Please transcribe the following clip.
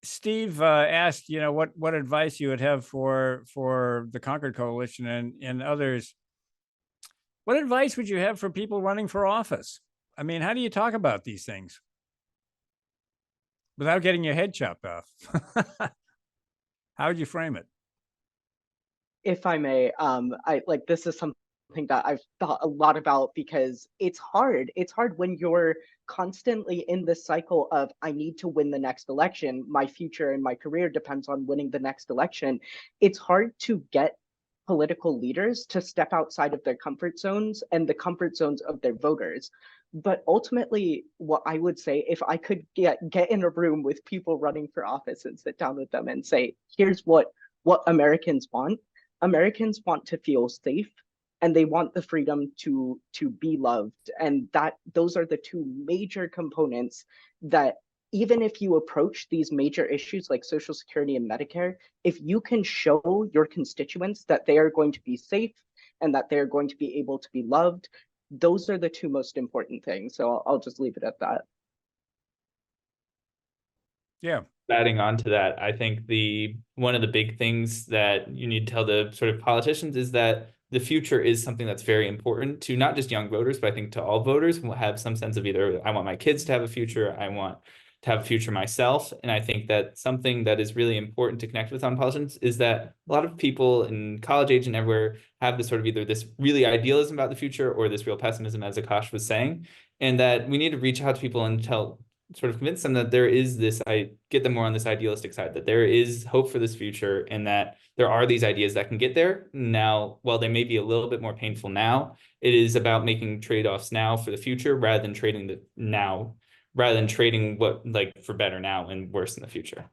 Steve asked, what advice you would have for the Concord Coalition and others. What advice would you have for people running for office? I mean, how do you talk about these things without getting your head chopped off? How would you frame it? If I may, I like this is something that I've thought a lot about because it's hard. It's hard when you're constantly in this cycle of I need to win the next election. My future and my career depends on winning the next election. It's hard to get political leaders to step outside of their comfort zones and the comfort zones of their voters. But ultimately, what I would say, if I could get in a room with people running for office and sit down with them and say, here's what Americans want. Americans want to feel safe and they want the freedom to be loved, and that those are the two major components that even if you approach these major issues like Social Security and Medicare, if you can show your constituents that they are going to be safe and that they're going to be able to be loved, those are the two most important things. So I'll just leave it at that. Yeah. Adding on to that, I think the one of the big things that you need to tell the sort of politicians is that the future is something that's very important to not just young voters, but I think to all voters who have some sense of either I want my kids to have a future, I want to have a future myself. And I think that something that is really important to connect with on politicians is that a lot of people in college age and everywhere have this sort of either this really idealism about the future or this real pessimism, as Akash was saying, and that we need to reach out to people and sort of convince them that there is this, I get them more on this idealistic side, that there is hope for this future and that there are these ideas that can get there. Now, while they may be a little bit more painful now, it is about making trade-offs now for the future rather than trading what like for better now and worse in the future.